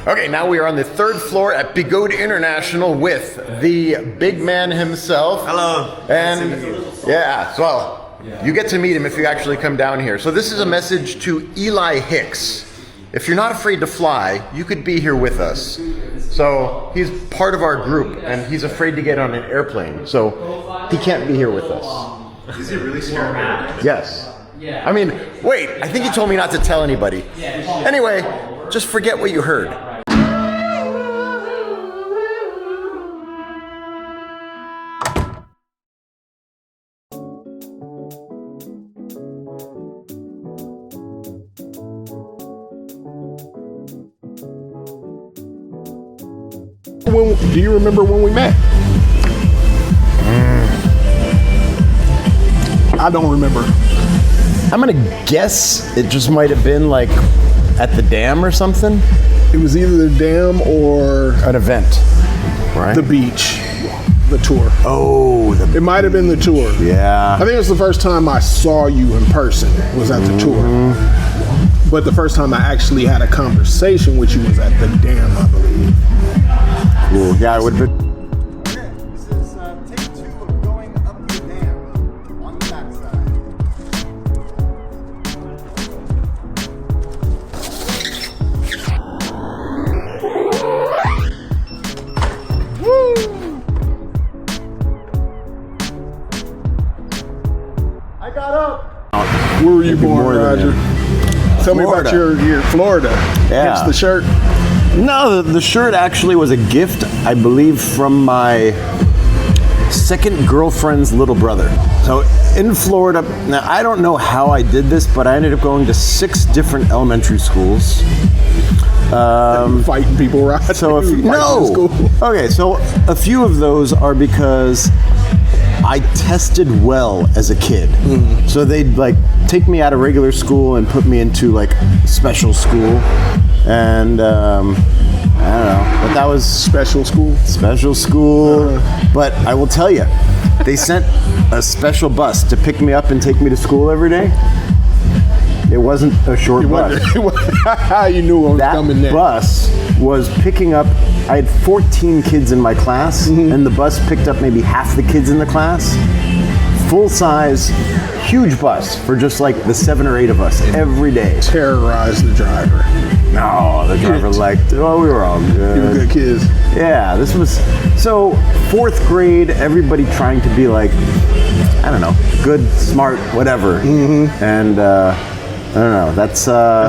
Okay, now we are on the 3rd floor at Bigood International with the big man himself. Hello. And yeah, well, you get to meet him if you actually come down here. So this is a message to Elijah Hicks. If you're not afraid to fly, you could be here with us. So he's part of our group and he's afraid to get on an airplane. So he can't be here with us. Is he really scared? Yes. I mean, wait, I think he told me not to tell anybody. Anyway, just forget what you heard. Do you remember when we met? I don't remember. I'm gonna guess it just might have been like at the dam or something. It was either the dam or an event, right? The beach, the tour. Oh, it might have been the tour. Yeah. I think it was the first time I saw you in person was at the tour. But the first time I actually had a conversation with you was at the dam, I believe. Cool. Yeah, it would have been. This is take 2 of going up the dam on the backside. Woo! I got up. Where were you born, Roger? Tell me about your Florida. Yeah. It's the shirt. No, the shirt actually was a gift, I believe, from my second girlfriend's little brother. So in Florida, now I don't know how I did this, but I ended up going to 6 different elementary schools. Fighting people, right? So okay, so a few of those are because I tested well as a kid. So they'd like take me out of regular school and put me into like special school. And I don't know, but that was special school. Special school. But I will tell you, they sent a special bus to pick me up and take me to school every day. It wasn't a short bus. You knew I was coming there. That bus was picking up, I had 14 kids in my class, and the bus picked up maybe half the kids in the class. Full size, huge bus for just like the 7 or 8 of us every day. Terrorized the driver. No, the driver liked it. Oh, we were all good. You were good kids. Yeah, this was, so 4th grade, everybody trying to be like, I don't know, good, smart, whatever. And I don't know, that's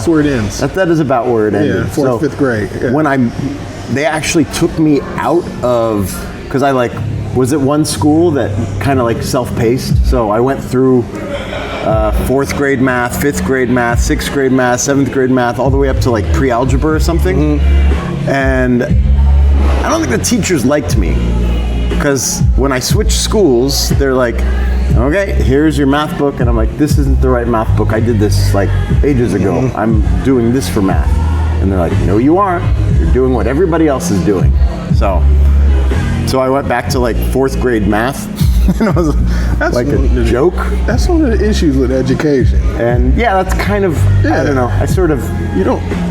where it ends. That is about where it ended. Yeah, 4th, 5th grade. Yeah. When they actually took me out of, because I like, was at one school that kind of like self-paced. So I went through 4th grade math, 5th grade math, 6th grade math, 7th grade math, all the way up to like pre-algebra or something. And I don't think the teachers liked me because when I switched schools, they're like, okay, here's your math book. And I'm like, this isn't the right math book. I did this like ages ago. I'm doing this for math. And they're like, no, you aren't. You're doing what everybody else is doing. So I went back to like 4th grade math. And it was like a joke. That's one of the issues with education. And yeah, that's kind of, I don't know, I sort of,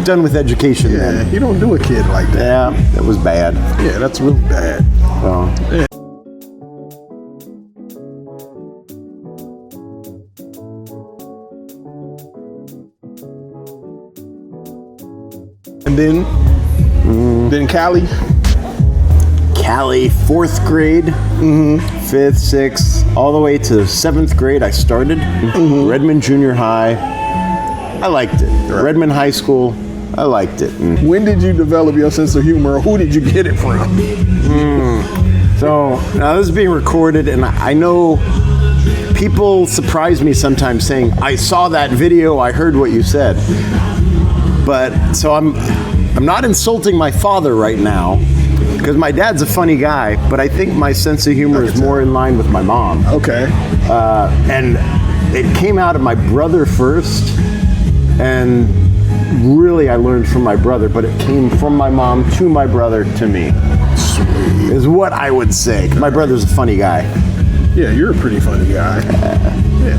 done with education then. You don't do a kid like that. Yeah, that was bad. Yeah, that's really bad. So. Yeah. And then Cali. Cali, 4th grade, 5th, 6th, all the way to 7th grade I started. Redmond Junior High, I liked it. Right. Redmond High School, I liked it. When did you develop your sense of humor, or who did you get it from? So, now this is being recorded, and I know people surprise me sometimes saying, I saw that video, I heard what you said. But, so I'm not insulting my father right now, because my dad's a funny guy, but I think my sense of humor is more in line with my mom. Okay. And it came out of my brother first, and really I learned from my brother, but it came from my mom to my brother to me. Sweet. Is what I would say. My brother's a funny guy. Yeah, you're a pretty funny guy. Yeah.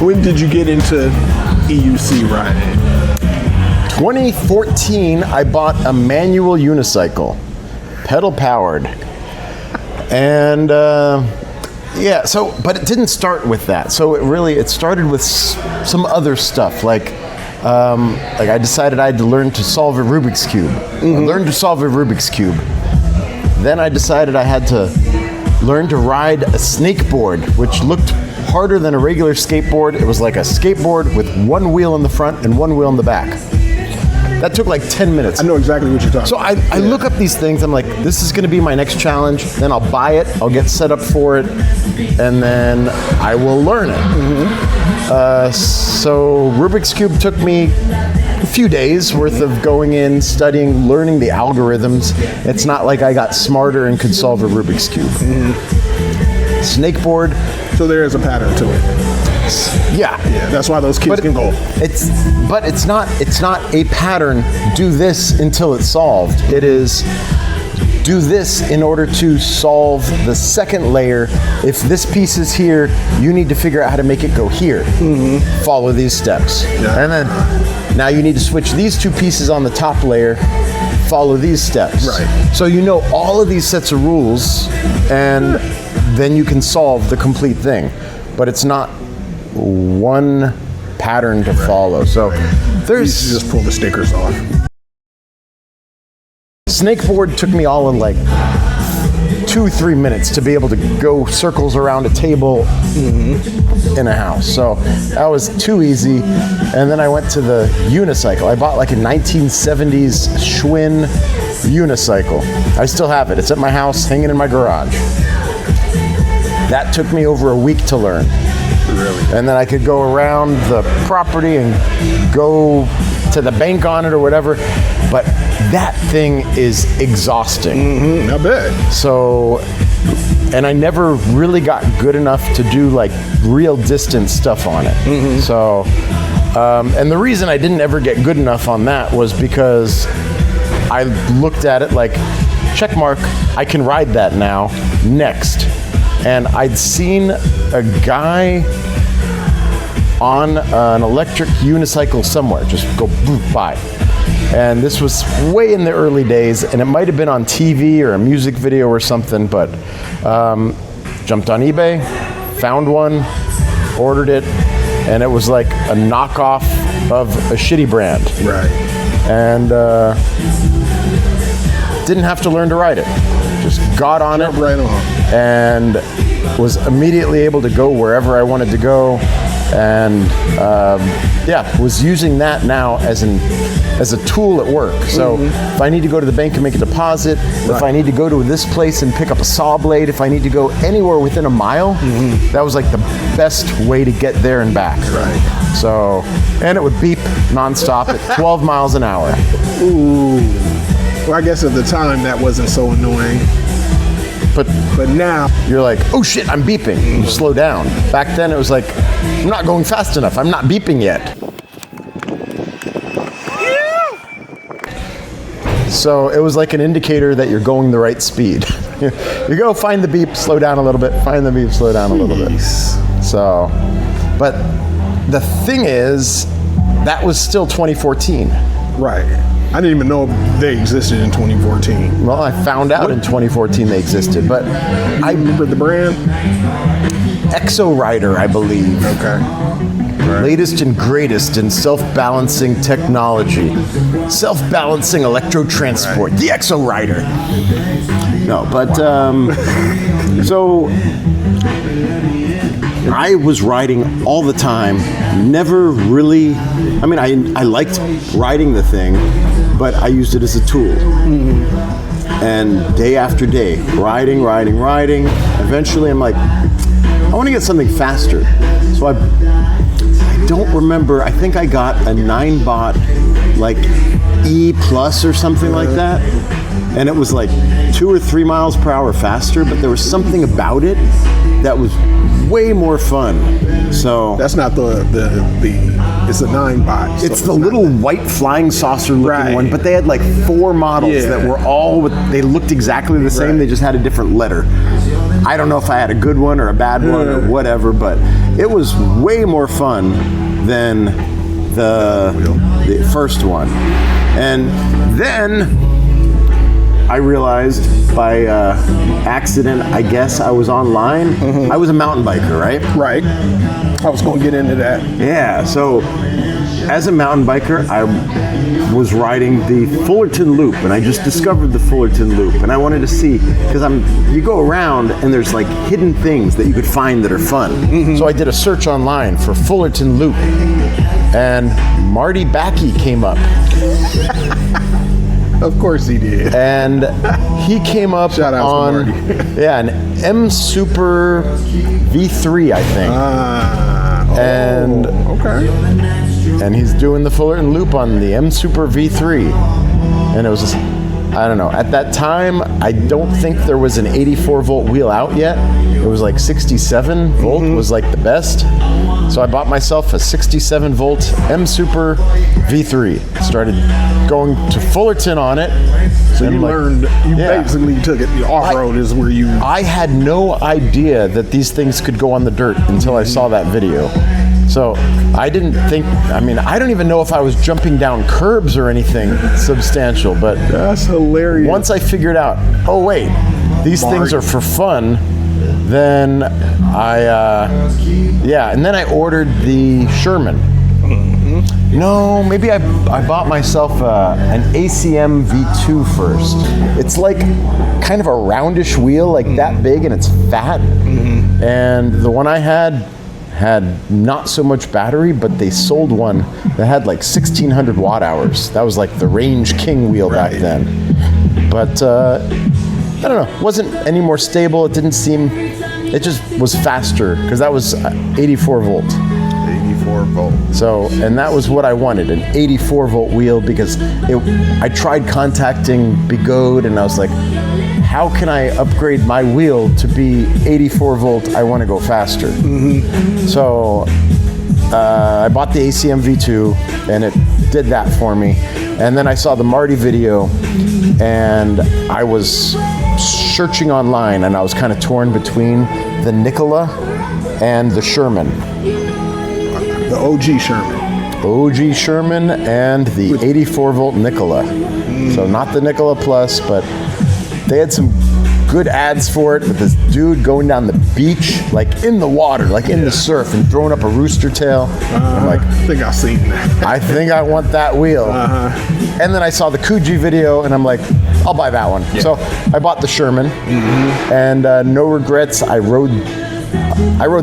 When did you get into EUC riding? 2014, I bought a manual unicycle, pedal powered. And yeah, so, but it didn't start with that. So it started with some other stuff, like I decided I had to learn to solve a Rubik's Cube. I learned to solve a Rubik's Cube. Then I decided I had to learn to ride a snakeboard, which looked harder than a regular skateboard. It was like a skateboard with one wheel in the front and one wheel in the back. That took like 10 minutes. I know exactly what you're talking about. So I look up these things, I'm like, this is gonna be my next challenge, then I'll buy it, I'll get set up for it, and then I will learn it. So Rubik's Cube took me a few days worth of going in, studying, learning the algorithms. It's not like I got smarter and could solve a Rubik's Cube. Snakeboard. So there is a pattern to it. Yeah. That's why those kids can go. It's not a pattern, do this until it's solved. It is do this in order to solve the second layer. If this piece is here, you need to figure out how to make it go here. Follow these steps. And then now you need to switch these two pieces on the top layer, follow these steps. Right. So you know all of these sets of rules, and then you can solve the complete thing. But it's not one pattern to follow. So there's You just pull the stickers off. Snakeboard took me all in like 2-3 minutes to be able to go circles around a table in a house. So that was too easy. And then I went to the unicycle. I bought like a 1970s Schwinn unicycle. I still have it. It's at my house, hanging in my garage. That took me over a week to learn. Really? And then I could go around the property and go to the bank on it or whatever. But that thing is exhausting. I bet. So, and I never really got good enough to do like real distance stuff on it. So, and the reason I didn't ever get good enough on that was because I looked at it like, check mark, I can ride that now, next. And I'd seen a guy on an electric unicycle somewhere just go by. And this was way in the early days, and it might have been on TV or a music video or something, but jumped on eBay, found one, ordered it, and it was like a knockoff of a shitty brand. Right. And didn't have to learn to ride it. Just got on it Right on. and was immediately able to go wherever I wanted to go. And was using that now as a tool at work. So if I need to go to the bank and make a deposit, if I need to go to this place and pick up a saw blade, if I need to go anywhere within a mile, that was like the best way to get there and back. Right. So, and it would beep nonstop at 12 miles an hour. Ooh. Well, I guess at the time that wasn't so annoying. But now You're like, oh shit, I'm beeping. You slow down. Back then it was like, I'm not going fast enough. I'm not beeping yet. So it was like an indicator that you're going the right speed. You go find the beep, slow down a little bit, find the beep, slow down a little bit. So, but the thing is, that was still 2014. Right. I didn't even know they existed in 2014. Well, I found out in 2014 they existed, but I remember the brand. Exo Rider, I believe. Okay. Latest and greatest in self-balancing technology. Self-balancing electro-transport. The Exo Rider. No, but, so I was riding all the time. Never really, I mean, I liked riding the thing, but I used it as a tool. And day after day, riding. Eventually I'm like, I want to get something faster. So I don't remember, I think I got a 9-bot like E plus or something like that. And it was like 2 or 3 miles per hour faster, but there was something about it that was way more fun. So That's not the it's a 9-bot. it's the little white flying saucer looking Right. one, but they had like 4 models Yeah. that were all, they looked exactly the same, Right. they just had a different letter. I don't know if I had a good one or a bad one or whatever, but it was way more fun than the first one. And then I realized by accident, I guess I was online. I was a mountain biker, right? Right. I was going to get into that. Yeah, so as a mountain biker, I was riding the Fullerton Loop, and I just discovered the Fullerton Loop, and I wanted to see, because you go around and there's like hidden things that you could find that are fun. So I did a search online for Fullerton Loop, and Marty Backey came up. Of course he did. And he came up Shout out on to Marty. an M Super V3, I think. And okay. And he's doing the Fullerton Loop on the M Super V3. And it was just, I don't know. At that time, I don't think there was an 84 volt wheel out yet. It was like 67 volt was like the best. So I bought myself a 67 volt M Super V3. Started going to Fullerton on it. So you learned, basically took it, the off-road is where you... I had no idea that these things could go on the dirt until I saw that video. So I didn't think, I don't even know if I was jumping down curbs or anything substantial, but That's hilarious. once I figured out, oh wait, these things are for fun, then and then I ordered the Sherman. No, maybe I bought myself an ACM V2 first. It's like kind of a roundish wheel, like that big, and it's fat. And the one I had not so much battery, but they sold one that had like 1,600 watt hours. That was like the Range King wheel back then. But I don't know, it wasn't any more stable. It didn't seem, it just was faster because that was 84 volt. 84 volt. So, and that was what I wanted, an 84 volt wheel, because I tried contacting Bigode and I was like, how can I upgrade my wheel to be 84 volt? I want to go faster. So I bought the ACM V2 and it did that for me. And then I saw the Marty video and I was searching online and I was kind of torn between the Nikola and the Sherman. The OG Sherman. OG Sherman and the 84 volt Nikola. So not the Nikola Plus, but they had some good ads for it with this dude going down the beach, like in the water, like in the surf, and throwing up a rooster tail. I'm like, I think I've seen that. I think I want that wheel. And then I saw the Coogee video, and I'm like, I'll buy that one. So I bought the Sherman, and no regrets. I rode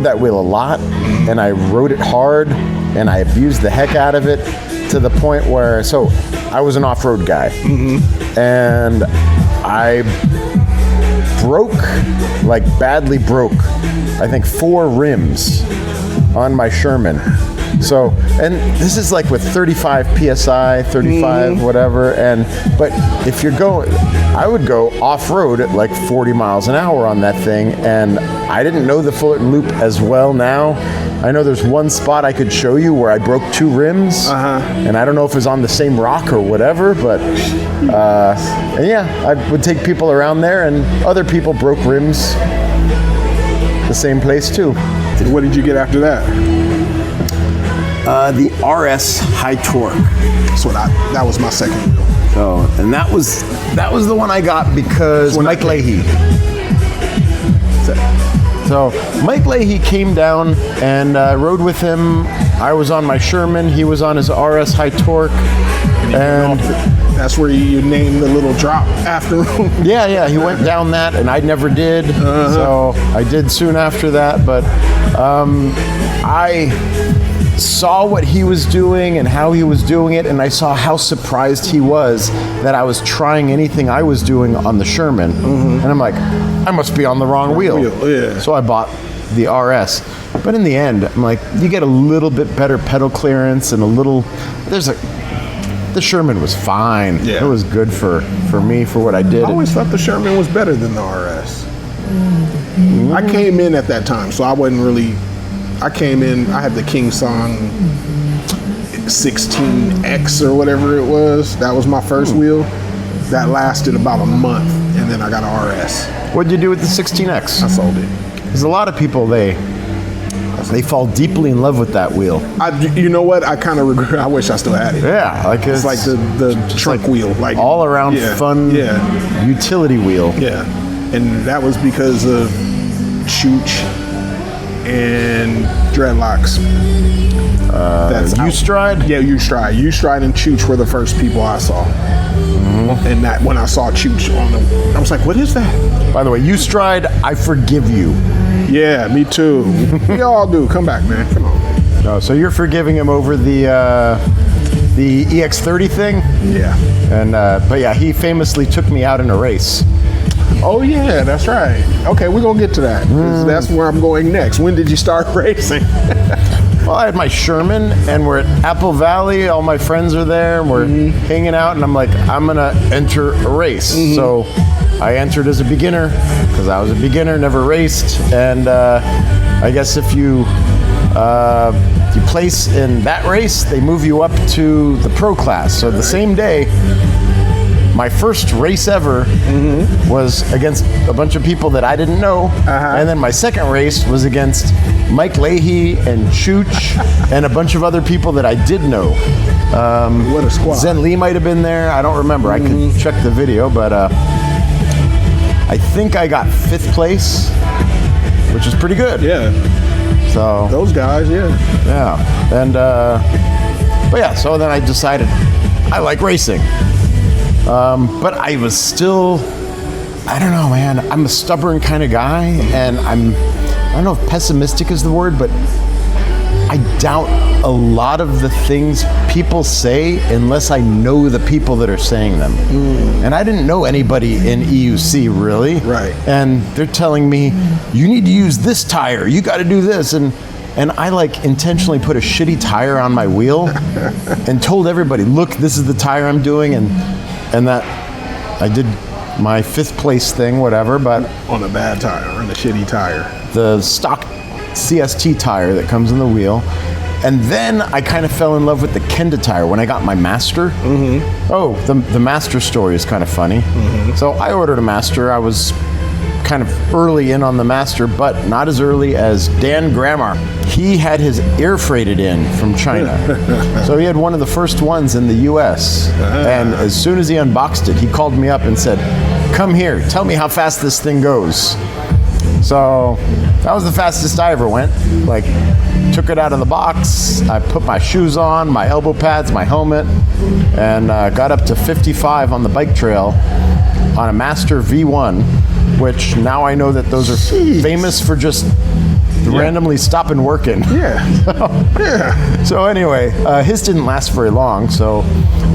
that wheel a lot, and I rode it hard, and I abused the heck out of it to the point where, so I was an off-road guy, and I badly broke, I think 4 rims on my Sherman. So, and this is like with 35 PSI, 35, whatever. But if you're going, I would go off-road at like 40 miles an hour on that thing. And I didn't know the Fullerton Loop as well now. I know there's one spot I could show you where I broke 2 rims. And I don't know if it was on the same rock or whatever, but and yeah, I would take people around there and other people broke rims the same place too. What did you get after that? The RS High Torque. That was my second wheel. So, and that was the one I got because Mike Leahy. So Mike Leahy came down and I rode with him. I was on my Sherman. He was on his RS High Torque. And that's where you named the little drop after him. Yeah, he went down that, and I never did. So I did soon after that, but I saw what he was doing and how he was doing it, and I saw how surprised he was that I was trying anything I was doing on the Sherman. And I'm like, I must be on the wrong wheel. Yeah. So I bought the RS. But in the end, I'm like, you get a little bit better pedal clearance and the Sherman was fine. Yeah. It was good for me for what I did. I always thought the Sherman was better than the RS. I came in at that time, so I wasn't really. I came in. I had the King Song 16X or whatever it was. That was my first wheel. That lasted about a month, and then I got an RS. What'd you do with the 16X? I sold it. Because a lot of people, they fall deeply in love with that wheel. You know what? I kind of regret. I wish I still had it. Yeah, like It's like the trunk like wheel, like all around fun utility wheel. Yeah, and that was because of Chooch and Dreadlocks. That's U-Stride? Yeah, U-Stride. U-Stride and Chooch were the first people I saw. And that when I saw Chooch on I was like, what is that? By the way, U-Stride, I forgive you. Yeah, me too. We all do. Come back, man. Come on. Oh, so you're forgiving him over the EX30 thing? Yeah. And but yeah, he famously took me out in a race. Oh yeah, that's right. Okay, we're gonna get to that. 'Cause that's where I'm going next. When did you start racing? Well, I had my Sherman, and we're at Apple Valley. All my friends are there, and we're hanging out, and I'm like, I'm gonna enter a race. So I entered as a beginner, because I was a beginner, never raced, and I guess if you place in that race, they move you up to the pro class. So the same day, my first race ever was against a bunch of people that I didn't know, and then my second race was against Mike Leahy and Chooch and a bunch of other people that I did know. What a squad. Zen Lee might have been there. I don't remember. I could check the video, but I think I got 5th place, which is pretty good. Yeah. So Those guys, yeah. and but yeah, so then I decided I like racing. But I was still, I don't know, man. I'm a stubborn kind of guy, and I don't know if pessimistic is the word, but I doubt a lot of the things people say unless I know the people that are saying them. And I didn't know anybody in EUC really. Right. And they're telling me, you need to use this tire, you got to do this. And I like intentionally put a shitty tire on my wheel and told everybody, look, this is the tire I'm doing. And that I did my 5th place thing, whatever, but On a bad tire, on a shitty tire. the stock CST tire that comes in the wheel. And then I kind of fell in love with the Kenda tire when I got my Master. Oh, the Master story is kind of funny. So I ordered a Master. I was kind of early in on the Master, but not as early as Dan Grammar. He had his air freighted in from China. So he had one of the first ones in the US. And as soon as he unboxed it, he called me up and said, come here, tell me how fast this thing goes. So that was the fastest I ever went. Like, took it out of the box, I put my shoes on, my elbow pads, my helmet, and got up to 55 on the bike trail on a Master V1, which now I know that those are famous for just randomly stopping working. So anyway, his didn't last very long, so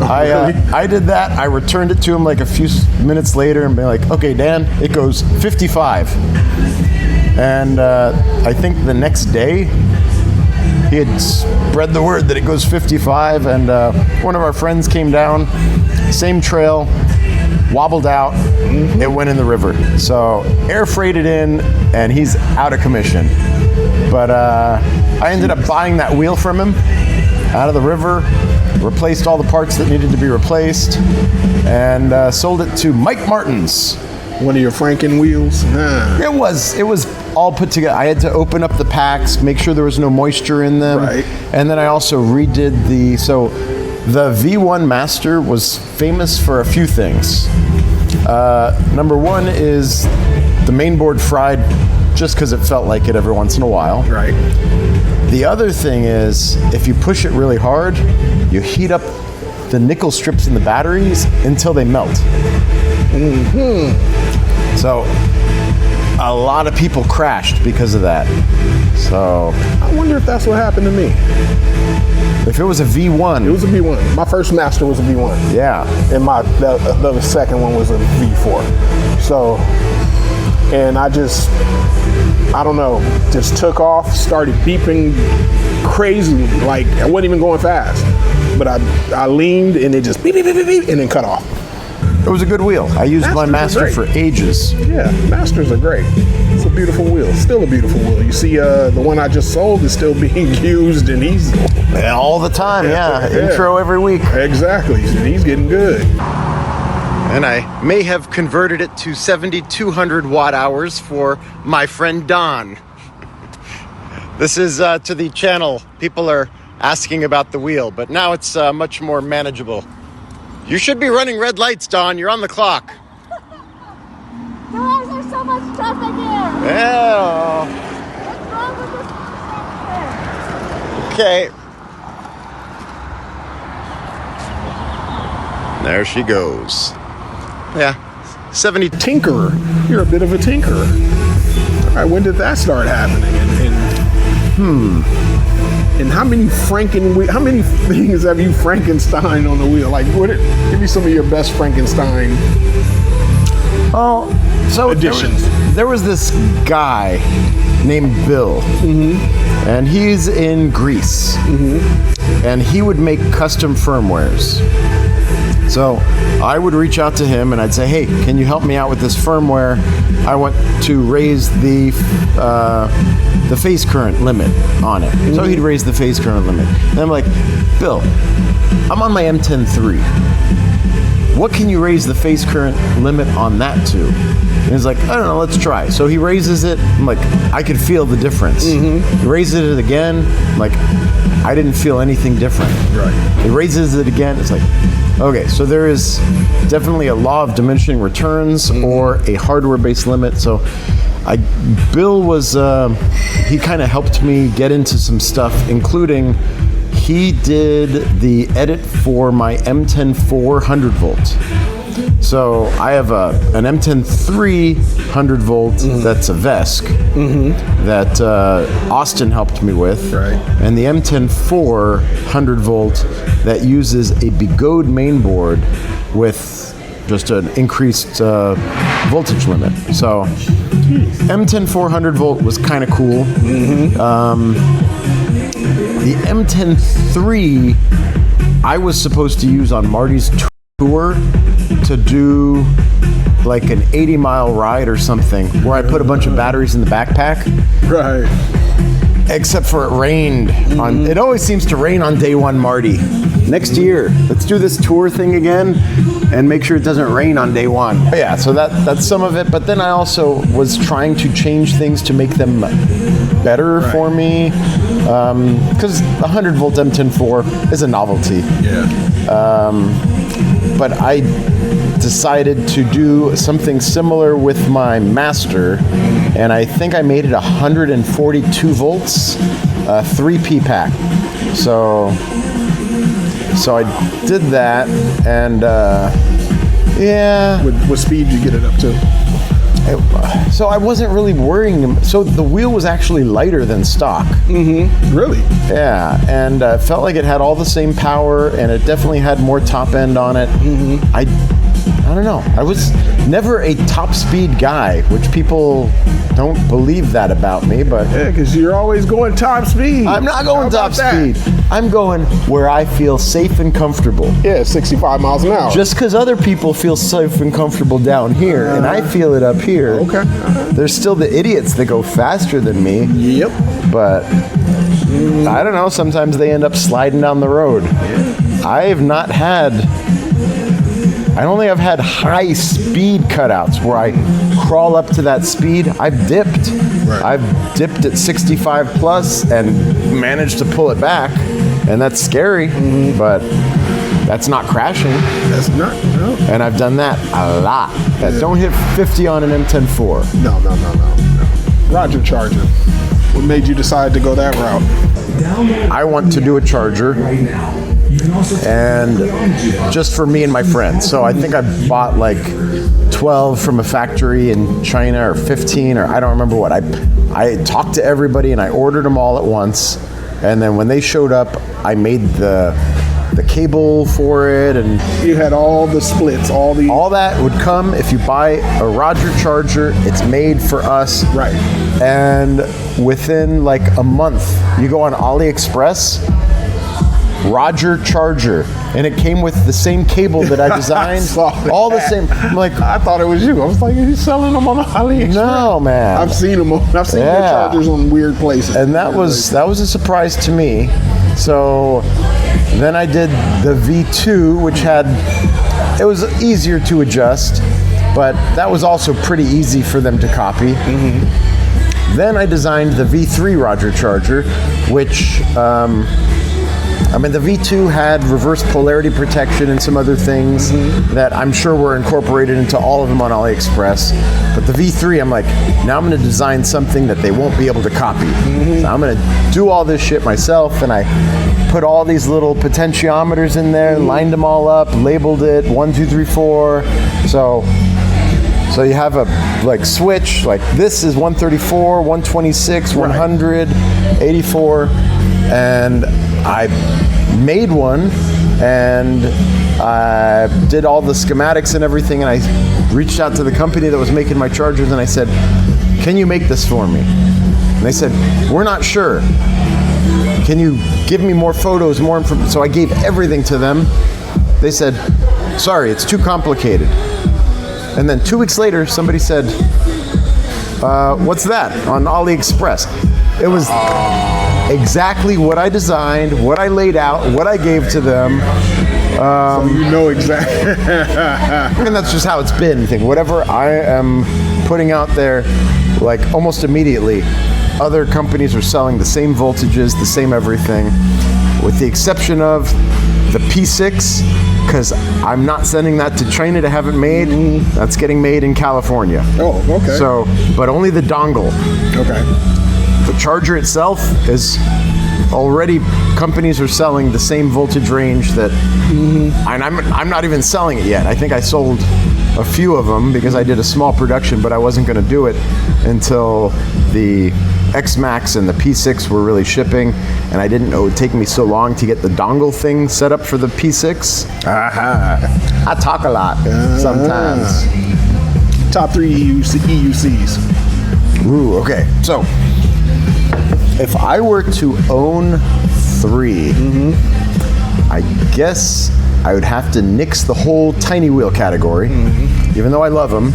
I did that. I returned it to him like a few minutes later and be like, okay, Dan, it goes 55. And I think the next day, he had spread the word that it goes 55, and one of our friends came down, same trail, wobbled out, it went in the river. So air freighted in, and he's out of commission. But I ended up buying that wheel from him out of the river, replaced all the parts that needed to be replaced, and sold it to Mike Martins. One of your Franken wheels? Nah. It was all put together. I had to open up the packs, make sure there was no moisture in them. Right. And then I also redid the V1 Master was famous for a few things. Number one is the main board fried just because it felt like it every once in a while. Right. The other thing is, if you push it really hard, you heat up the nickel strips in the batteries until they melt. So a lot of people crashed because of that. So I wonder if that's what happened to me. if it was a V1, It was a V1. My first Master was a V1. yeah. And the second one was a V4. So, and I don't know, just took off, started beeping crazy, like I wasn't even going fast. But I leaned and it just beep, beep, beep, beep, beep, and then cut off. It was a good wheel. I used my Masters are Master great. for ages. Yeah, Masters are great. It's a beautiful wheel. Still a beautiful wheel. You see, the one I just sold is still being used, and he's All the time, yeah. Intro every week. exactly. And he's getting good. And I may have converted it to 7,200 watt hours for my friend Don. This is to the channel. People are asking about the wheel, but now it's much more manageable. You should be running red lights, Don. You're on the clock. Why is there so much traffic here? Yeah. What's wrong with this? Okay. There she goes. Yeah, 70. Tinkerer. You're a bit of a tinkerer. All right, when did that start happening? And how many things have you Frankenstein on the wheel? Like, give me some of your best Frankenstein Oh, so additions. There was this guy named Bill, and he's in Greece, and he would make custom firmwares. So I would reach out to him and I'd say, hey, can you help me out with this firmware? I want to raise the phase current limit on it. So he'd raise the phase current limit. And I'm like, Bill, I'm on my M10 III. What can you raise the phase current limit on that to? And he's like, I don't know, let's try. So he raises it. I'm like, I could feel the difference. He raises it again. I'm like, I didn't feel anything different. Right. He raises it again. It's like, okay, so there is definitely a law of diminishing returns or a hardware-based limit. So Bill was, he kind of helped me get into some stuff, including he did the edit for my M10 400 volt. So I have an M10 III 100 volt that's a VESC that Austin helped me with, Right. and the M10 4 100 volt that uses a Bigode mainboard with just an increased voltage limit. So M10 400 volt was kind of cool. The M10 III I was supposed to use on Marty's tour to do like an 80-mile ride or something where I put a bunch of batteries in the backpack. Right. Except for it rained. It always seems to rain on day one, Marty. Next year, let's do this tour thing again and make sure it doesn't rain on day one. But yeah, so that's some of it. But then I also was trying to change things to make them better for me. Because the 100 volt M10 4 is a novelty. Yeah. But I decided to do something similar with my master, and I think I made it 142 volts, 3P pack. So I did that, and yeah. What speed did you get it up to? So I wasn't really worrying. So the wheel was actually lighter than stock. Really? Yeah, and felt like it had all the same power, and it definitely had more top end on it. I don't know. I was never a top speed guy, which people don't believe that about me, but Yeah, because you're always going top speed. I'm not going How top about that? speed. I'm going where I feel safe and comfortable. Yeah, 65 miles an hour. Just because other people feel safe and comfortable down here, and I feel it up here, Okay. there's still the idiots that go faster than me. Yep. But I don't know, sometimes they end up sliding down the road. I don't think I've had high speed cutouts where I crawl up to that speed. I've dipped. Right. I've dipped at 65 plus and managed to pull it back, and that's scary, but that's not crashing. That's not, no. And I've done that a lot. Don't hit 50 on an M10 4. No. Roger Charger. What made you decide to go that route? I want to do a charger, and just for me and my friends. So I think I bought like 12 from a factory in China, or 15, or I don't remember what. I talked to everybody and I ordered them all at once, and then when they showed up, I made the cable for it, and You had all the splits, all that would come if you buy a Roger charger. It's made for us. Right. And within like a month, you go on AliExpress, Roger charger, and it came with the same cable that I designed. All the same. I'm like, I thought it was you. I was like, are you selling them on AliExpress? no, man. I've seen them. I've seen your Yeah. chargers on weird places. And that was a surprise to me. So then I did the V2, which it was easier to adjust, but that was also pretty easy for them to copy. Then I designed the V3 Roger Charger, which, the V2 had reverse polarity protection and some other things that I'm sure were incorporated into all of them on AliExpress. But the V3, I'm like, now I'm going to design something that they won't be able to copy. So I'm going to do all this shit myself, and I put all these little potentiometers in there, lined them all up, labeled it 1, 2, 3, 4. So you have a switch, like this is 134, 126, 100, 84, and I made one, and I did all the schematics and everything, and I reached out to the company that was making my chargers, and I said, can you make this for me? And they said, we're not sure. Can you give me more photos, more information? So I gave everything to them. They said, sorry, it's too complicated. And then 2 weeks later, somebody said, what's that on AliExpress? It was exactly what I designed, what I laid out, what I gave to them. So you know exactly. And that's just how it's been. Whatever I am putting out there, like almost immediately, other companies are selling the same voltages, the same everything, with the exception of the P6, because I'm not sending that to China to have it made. That's getting made in California. Oh, okay. So, but only the dongle. Okay. The charger itself is already, companies are selling the same voltage range that, and I'm not even selling it yet. I think I sold a few of them because I did a small production, but I wasn't going to do it until the X-Max and the P6 were really shipping, and I didn't know it would take me so long to get the dongle thing set up for the P6. I talk a lot sometimes. Top 3 EUCs. Ooh, okay. So, if I were to own 3, I guess I would have to nix the whole tiny wheel category, even though I love them.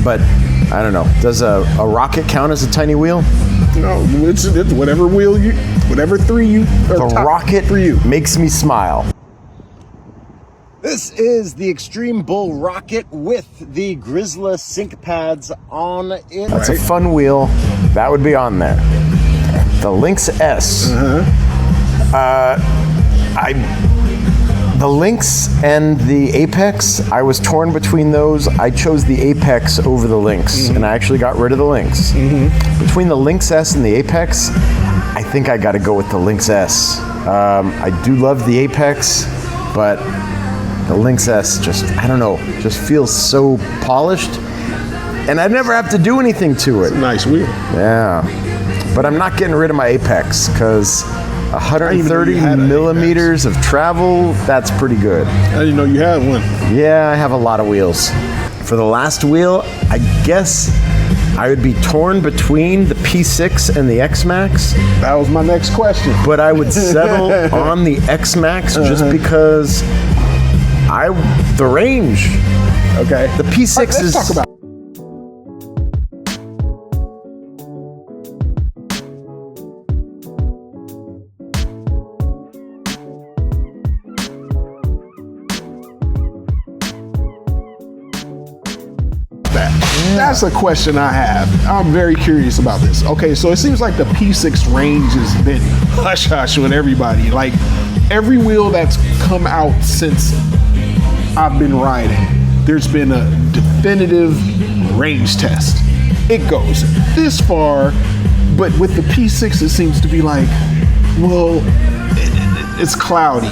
But I don't know. Does a rocket count as a tiny wheel? No, it's whatever wheel whatever 3 you. The rocket for you makes me smile. This is the Extreme Bull Rocket with the Grizzly sync pads on it. That's a fun wheel. That would be on there. The Lynx S. The Lynx and the Apex, I was torn between those. I chose the Apex over the Lynx, and I actually got rid of the Lynx. Between the Lynx S and the Apex, I think I got to go with the Lynx S. I do love the Apex, but the Lynx S I don't know, just feels so polished, and I never have to do anything to it. nice wheel. Yeah, but I'm not getting rid of my Apex because 130 millimeters of travel, that's pretty good. I didn't know you had one. Yeah, I have a lot of wheels. For the last wheel, I guess I would be torn between the P6 and the X-Max. That was my next question. But I would settle on the X-Max just because the range. Okay. The P6 is... Let's talk about That's a question I have. I'm very curious about this. Okay, so it seems like the P6 range has been hush-hush with everybody. Like, every wheel that's come out since I've been riding, there's been a definitive range test. It goes this far, but with the P6, it seems to be like, well, it's cloudy.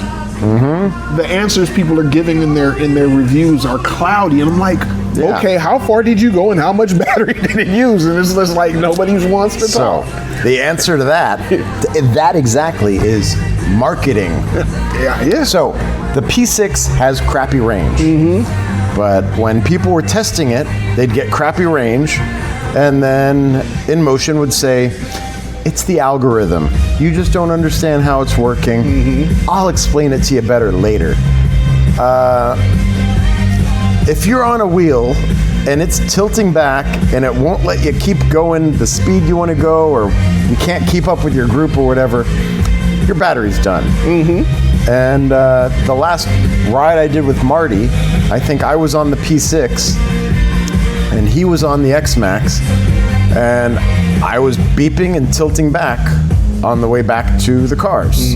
The answers people are giving in their reviews are cloudy, and I'm like, okay, how far did you go and how much battery did it use? And it's just like nobody wants to talk. The answer to that exactly is marketing. Yeah. So the P6 has crappy range, but when people were testing it, they'd get crappy range, and then InMotion would say, it's the algorithm. You just don't understand how it's working. I'll explain it to you better later. If you're on a wheel and it's tilting back and it won't let you keep going the speed you want to go, or you can't keep up with your group or whatever, your battery's done. And the last ride I did with Marty, I think I was on the P6 and he was on the X-Max, and I was beeping and tilting back on the way back to the cars.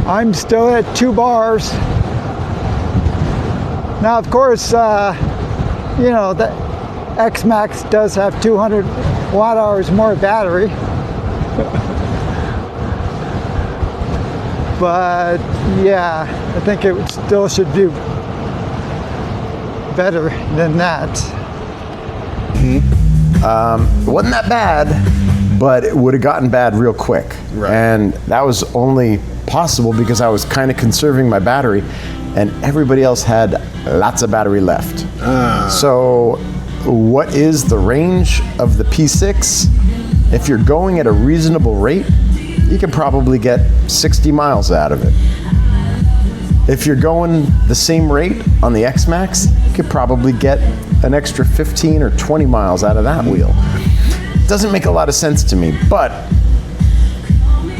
I'm still at 2 bars. Now, of course, you know, the X-Max does have 200 watt hours more battery. But yeah, I think it still should do better than that. It wasn't that bad, but it would have gotten bad real quick. Right. And that was only possible because I was kind of conserving my battery, and everybody else had lots of battery left. So what is the range of the P6? If you're going at a reasonable rate, you can probably get 60 miles out of it. If you're going the same rate on the X-Max, you could probably get an extra 15 or 20 miles out of that wheel. Doesn't make a lot of sense to me, but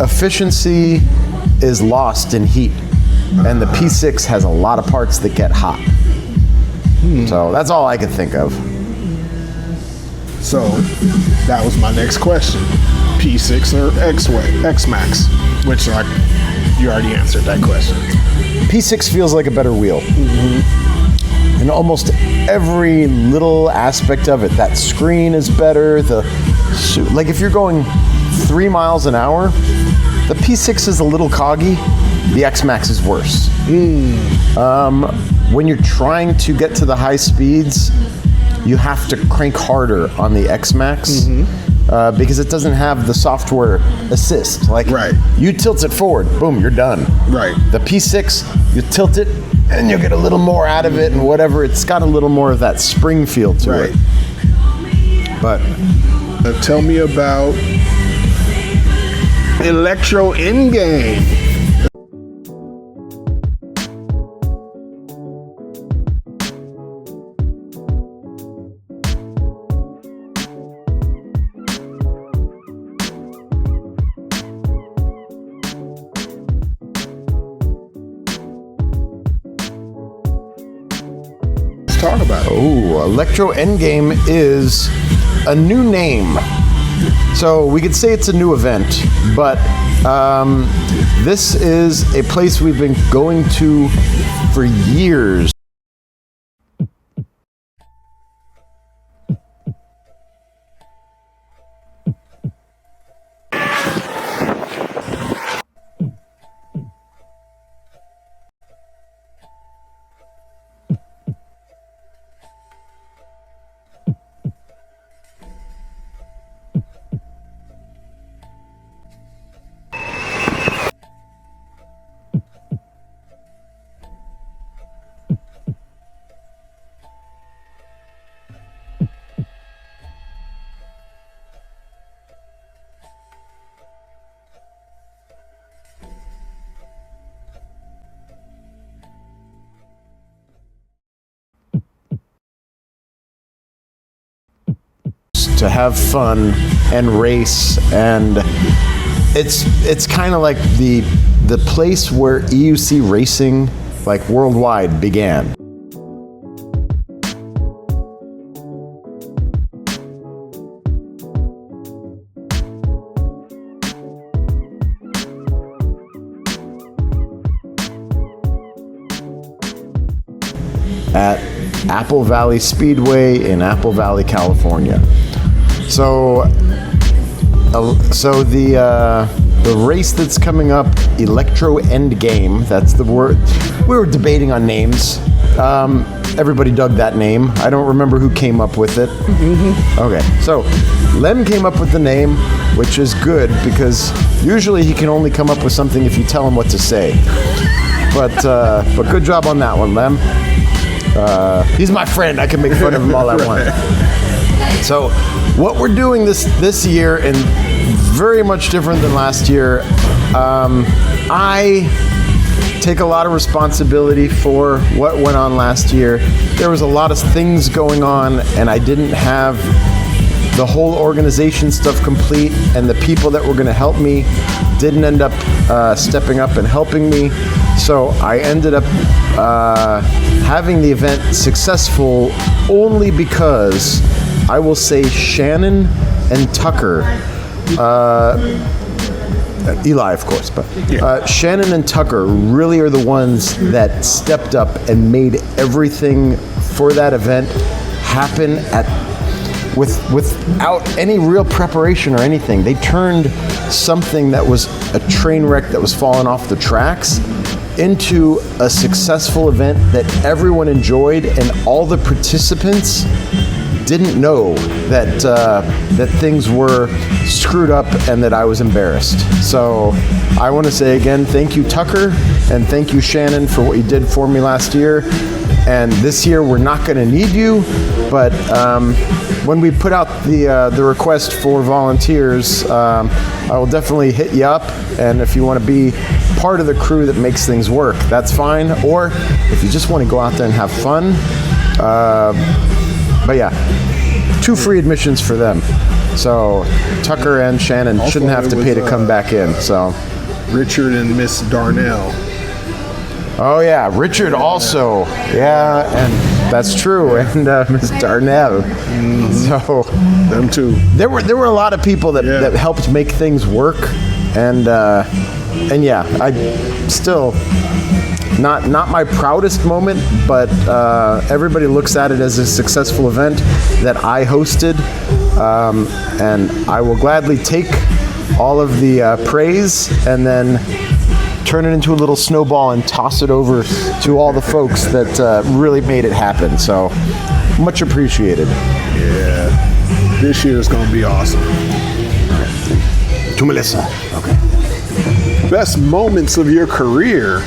efficiency is lost in heat, and the P6 has a lot of parts that get hot. So that's all I could think of. So that was my next question. P6 or X-Max? Which you already answered that question. P6 feels like a better wheel. In almost every little aspect of it. That screen is better. Like if you're going 3 miles an hour, the P6 is a little coggy. The X-Max is worse. When you're trying to get to the high speeds, you have to crank harder on the X-Max because it doesn't have the software assist. Like, you tilt it forward, boom, you're done. Right. The P6, you tilt it, and you'll get a little more out of it and whatever. It's got a little more of that spring feel to it. But tell me about Electro in-game. Talk about it. Oh, Electro Endgame is a new name. So we could say it's a new event, but this is a place we've been going to for years. To have fun and race, and it's kind of like the place where EUC racing, like worldwide, began. At Apple Valley Speedway in Apple Valley, California. So the race that's coming up, Electro Endgame, that's the word. We were debating on names. Everybody dug that name. I don't remember who came up with it. Okay, so Lem came up with the name, which is good because usually he can only come up with something if you tell him what to say. But good job on that one, Lem. He's my friend. I can make fun of him all I want. So what we're doing this year, and very much different than last year, I take a lot of responsibility for what went on last year. There was a lot of things going on, and I didn't have the whole organization stuff complete, and the people that were going to help me didn't end up stepping up and helping me. So I ended up having the event successful only because I will say Shannon and Tucker, Eli, of course, but Shannon and Tucker really are the ones that stepped up and made everything for that event happen without any real preparation or anything. They turned something that was a train wreck that was falling off the tracks into a successful event that everyone enjoyed, and all the participants didn't know that things were screwed up and that I was embarrassed. So I want to say again, thank you, Tucker, and thank you, Shannon, for what you did for me last year. And this year we're not going to need you, but when we put out the request for volunteers, I will definitely hit you up. And if you want to be part of the crew that makes things work, that's fine. Or if you just want to go out there and have fun. But yeah, 2 free admissions for them. So Tucker and Shannon Also, shouldn't have to pay to come back in. So Richard and Miss Darnell. oh yeah, Richard also. Yeah, and that's true. And Miss Darnell. So Them too. there were a lot of people that helped make things work, and yeah, I still not my proudest moment, but everybody looks at it as a successful event that I hosted, and I will gladly take all of the praise and then turn it into a little snowball and toss it over to all the folks that really made it happen. So much appreciated. Yeah. This year is going to be awesome. To Melissa. Okay. Best moments of your career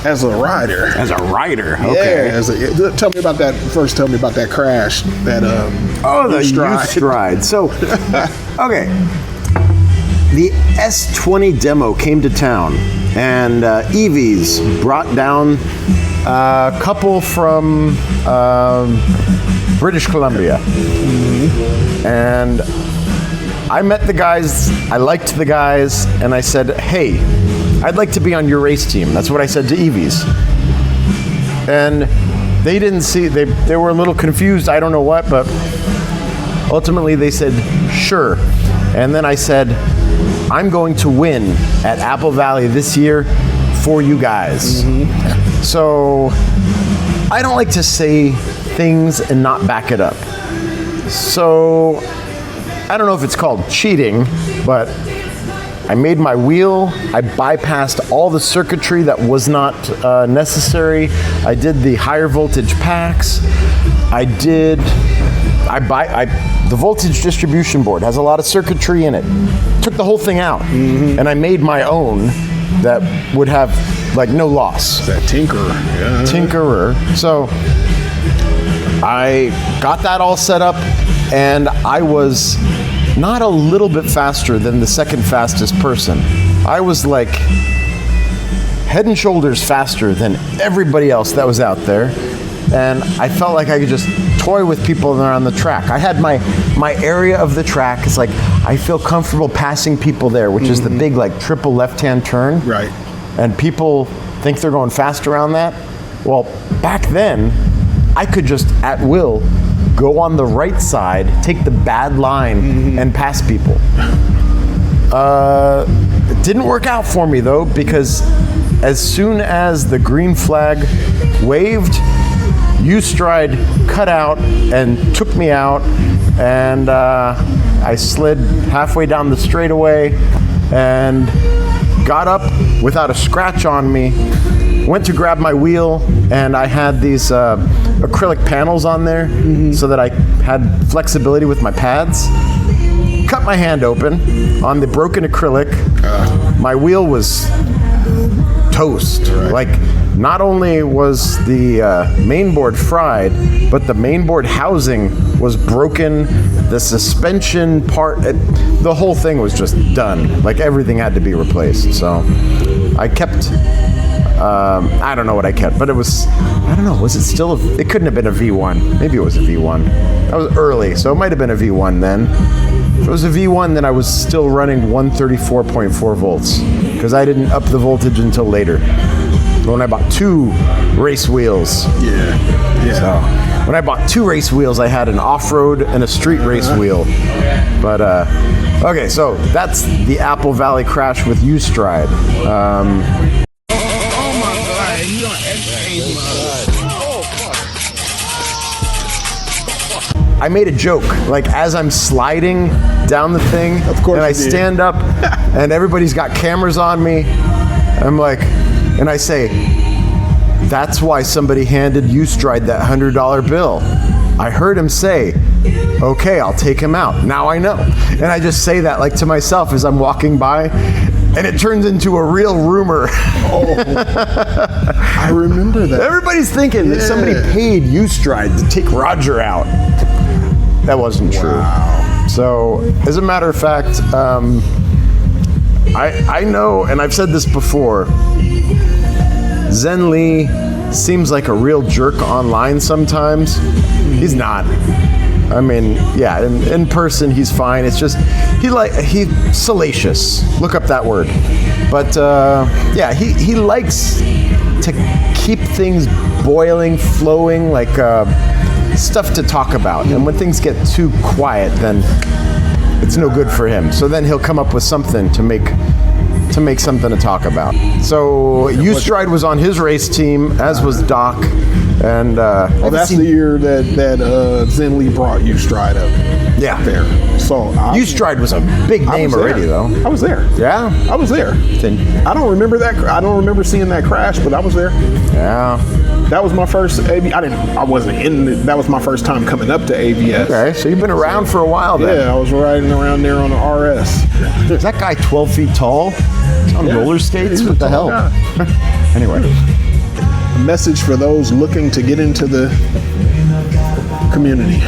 as a rider. As a rider. Okay. Yeah. Tell me about that. First, tell me about that crash. That the youth stride. So, okay. The S20 demo came to town, and EVs brought down a couple from British Columbia. And I met the guys, I liked the guys, and I said, hey, I'd like to be on your race team. That's what I said to EVs. And they didn't see, they were a little confused, I don't know what, but ultimately they said, sure. And then I said, I'm going to win at Apple Valley this year for you guys. So I don't like to say things and not back it up. So I don't know if it's called cheating, but I made my wheel. I bypassed all the circuitry that was not necessary. I did the higher voltage packs. The voltage distribution board has a lot of circuitry in it. Took the whole thing out, and I made my own that would have like no loss. That tinkerer. Yeah. Tinkerer. So I got that all set up, and I was not a little bit faster than the second fastest person. I was like head and shoulders faster than everybody else that was out there. And I felt like I could just toy with people that are on the track. I had my area of the track. It's like I feel comfortable passing people there, which is the big like triple left-hand turn. Right. And people think they're going fast around that. Well, back then, I could just at will go on the right side, take the bad line, and pass people. It didn't work out for me though, because as soon as the green flag waved, U-Stride cut out and took me out, and I slid halfway down the straightaway and got up without a scratch on me, went to grab my wheel, and I had these acrylic panels on there so that I had flexibility with my pads. Cut my hand open on the broken acrylic. My wheel was toast. Right. Like not only was the mainboard fried, but the mainboard housing was broken. The suspension part, the whole thing was just done. Like everything had to be replaced. So I kept, I don't know what I kept, but it was, I don't know, was it still, it couldn't have been a V1. Maybe it was a V1. That was early, so it might have been a V1 then. If it was a V1, then I was still running 134.4 volts because I didn't up the voltage until later. When I bought 2 race wheels. Yeah. So when I bought 2 race wheels, I had an off-road and a street race wheel. But okay, so that's the Apple Valley crash with U-Stride. I made a joke, like as I'm sliding down the thing, Of course and I you did. stand up, and everybody's got cameras on me. I'm like, and I say, that's why somebody handed U-Stride that $100 bill. I heard him say, okay, I'll take him out. Now I know. And I just say that like to myself as I'm walking by, and it turns into a real rumor. I remember that. Everybody's thinking that somebody paid U-Stride to take Roger out. That wasn't true. So, as a matter of fact, I know, and I've said this before, Zen Lee seems like a real jerk online sometimes. He's not. I mean, yeah, in person he's fine. It's just he's salacious. Look up that word. But yeah, he likes to keep things boiling, flowing, like stuff to talk about. And when things get too quiet, then it's no good for him. So then he'll come up with something to make something to talk about. So U-Stride was on his race team, as was Doc. And Well, that's the year that Zen Lee brought U-Stride up. Yeah. There. So U-Stride was a big name already, though. I was there. Yeah. I was there. Then, I don't remember that. I don't remember seeing that crash, but I was there. yeah. That was my first AV. I wasn't in it. That was my first time coming up to AVS. Okay, so you've been around for a while then. Yeah, I was riding around there on the RS. Is that guy 12 feet tall? He's on roller skates? He's a What the tall hell? guy. Anyway. A message for those looking to get into the community.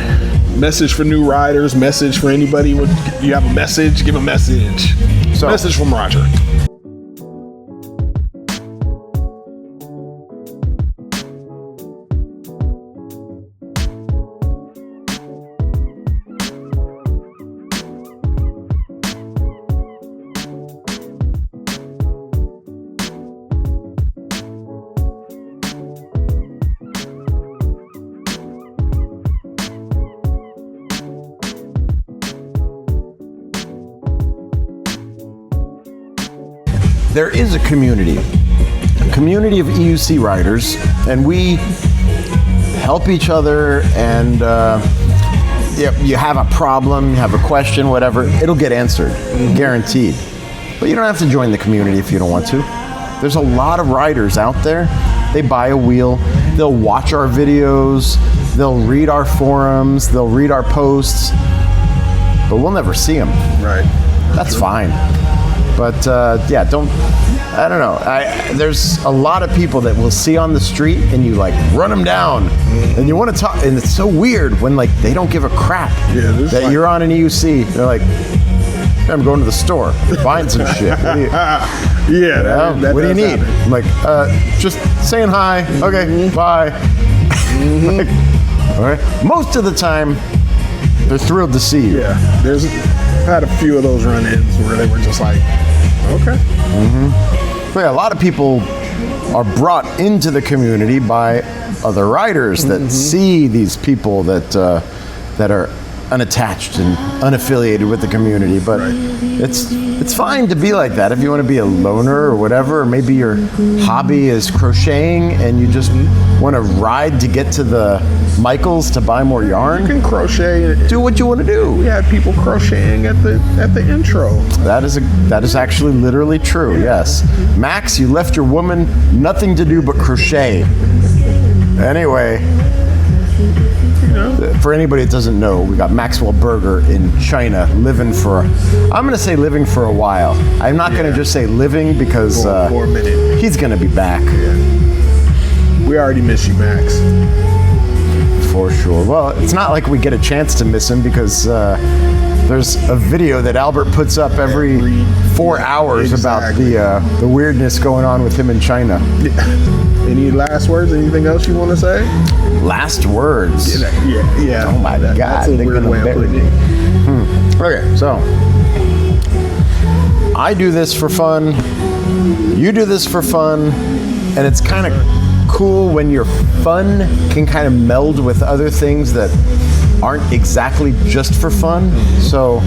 Message for new riders. Message for anybody. You have a message, give a message. So- Message from Roger. There is a community of EUC riders, and we help each other, and you have a problem, you have a question, whatever, it'll get answered, guaranteed. But you don't have to join the community if you don't want to. There's a lot of riders out there. They buy a wheel, they'll watch our videos, they'll read our forums, they'll read our posts, but we'll never see them. Right. That's fine. But yeah, I don't know. There's a lot of people that will see on the street and you like run them down and you want to talk. And it's so weird when like they don't give a crap that you're on an EUC. They're like, I'm going to the store, buying some shit. What do you, what do you need? I'm like, just saying hi. Okay, bye. Like, all right. Most of the time, they're thrilled to see you. Yeah. There's had a few of those run-ins where they were just like, okay. But yeah, a lot of people are brought into the community by other riders that see these people that are unattached and unaffiliated with the community. But it's fine to be like that if you want to be a loner or whatever. Or maybe your hobby is crocheting and you just want to ride to get to the Michaels to buy more yarn. You can crochet. Do what you want to do. We had people crocheting at the intro. That is actually literally true. Yes, Max, you left your woman nothing to do but crochet. Anyway, for anybody that doesn't know, we got Maxwell Berger in China living for a while. I'm not going to just say living because For a minute. he's going to be back. We already miss you, Max. For sure. Well, it's not like we get a chance to miss him because there's a video that Albert puts up every 4 hours Exactly. about the weirdness going on with him in China. Any last words? Anything else you want to say? Last words. Yeah. Oh my God. That's a they're weird gonna way of bury putting me. it. Okay, so I do this for fun. You do this for fun, and it's kind of cool when your fun can kind of meld with other things that aren't exactly just for fun. So,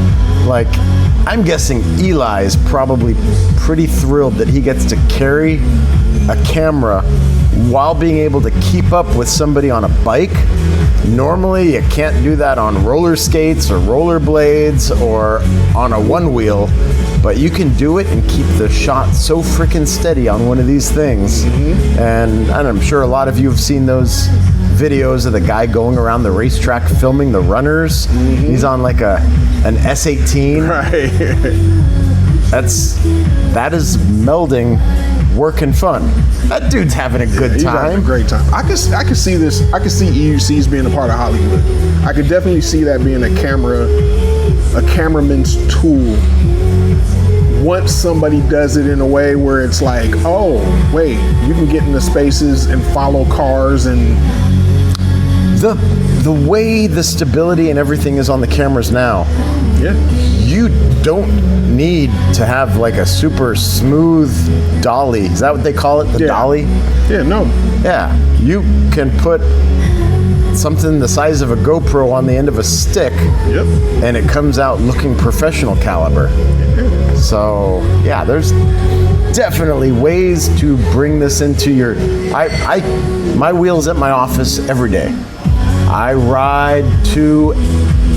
like, I'm guessing Eli's probably pretty thrilled that he gets to carry a camera while being able to keep up with somebody on a bike. Normally, you can't do that on roller skates or roller blades or on a one wheel, but you can do it and keep the shot so freaking steady on one of these things. And I'm sure a lot of you have seen those videos of the guy going around the racetrack filming the runners. He's on like an S18. Right. That is melding work and fun. That dude's having a good He's having a time. great time. I could see this. I could see EUCs being a part of Hollywood. I could definitely see that being a cameraman's tool. Once somebody does it in a way where it's like, oh, wait, you can get into spaces and follow cars and The way the stability and everything is on the cameras now, you don't need to have like a super smooth dolly. Is that what they call it? The dolly? Yeah, no. Yeah. You can put something the size of a GoPro on the end of a stick, and it comes out looking professional caliber. So yeah, there's definitely ways to bring this into your. My wheel's at my office every day. I ride to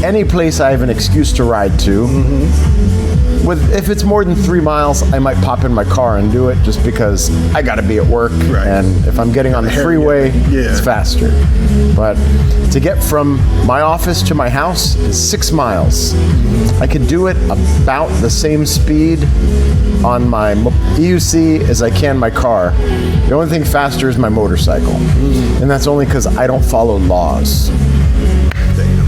any place I have an excuse to ride to. If it's more than 3 miles, I might pop in my car and do it just because I got to be at work. Right. And if I'm getting on the freeway, it's faster. But to get from my office to my house is 6 miles. I could do it about the same speed on my EUC as I can my car. The only thing faster is my motorcycle. And that's only because I don't follow laws. Damn.